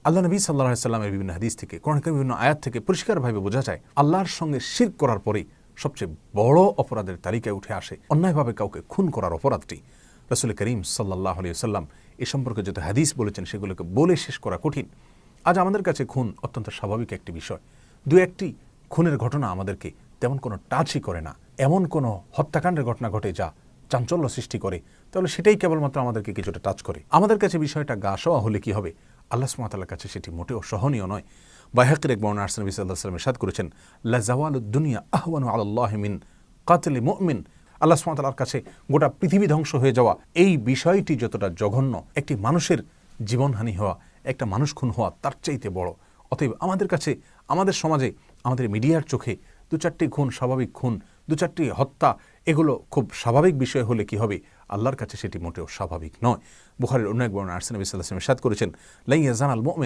আল্লাহ নবী সাল্লাল্লাহু আলাইহি ওয়াসাল্লামের বিভিন্ন হাদিস থেকে, কোরআনের বিভিন্ন আয়াত থেকে পরিষ্কারভাবে বোঝা যায় আল্লাহর সঙ্গে শিরক করার পরেই সবচেয়ে বড় অপরাধের তালিকায় উঠে আসে অন্যায়ভাবে কাউকে খুন করার অপরাধটি। রাসূল করিম সাল্লাল্লাহু আলাইহি ওয়াসাল্লাম এ সম্পর্কে যত হাদিস বলেছেন সেগুলোকে বলে শেষ করা কঠিন। আজ আমাদের কাছে খুন অত্যন্ত স্বাভাবিক একটি বিষয়। দু একটি খুনের ঘটনা আমাদেরকে তেমন কোনো টাচই করে না। এমন কোনো হত্যাকাণ্ডের ঘটনা ঘটে যা চাঞ্চল্য সৃষ্টি করে, তাহলে সেটাই কেবলমাত্র আমাদেরকে কিছুটা টাচ করে। আমাদের কাছে বিষয়টা গা সওয়া হলে কি হবে? আল্লাহ সুবহানাহু ওয়া তাআলার কাছে সেটি মোটেও সহনীয় নয়। বাইহাকীর এক বর্ণনায় নবী সাল্লাল্লাহু আলাইহি ওয়াসাল্লাম ইরশাদ করেছেন, লা যাওয়ালুদ দুনিয়া আহওয়ানু আলাল্লাহি মিন কাতলি মুমিন। আল্লাহ সুবহানাহু ওয়া তাআলার কাছে গোটা পৃথিবী ধ্বংস হয়ে যাওয়া এই বিষয়টি যতটা জঘন্য, একটি মানুষের জীবনহানি হওয়া, একটা মানুষ খুন হওয়া তার চাইতে বড়। অতএব আমাদের কাছে, আমাদের সমাজে, আমাদের মিডিয়ার চোখে দু চারটি খুন স্বাভাবিক খুন, দু চারটি হত্যা এগুলো খুব স্বাভাবিক বিষয় হলে কি হবে? আল্লাহর কাছে সেটি মোটেও স্বাভাবিক নয়। বুখারীর অন্য এক বর্ণনায় নবী সাল্লাল্লাহু আলাইহি ওয়াসাল্লাম ইরশাদ করেছেন, লা ইয়াজানাল মুমিন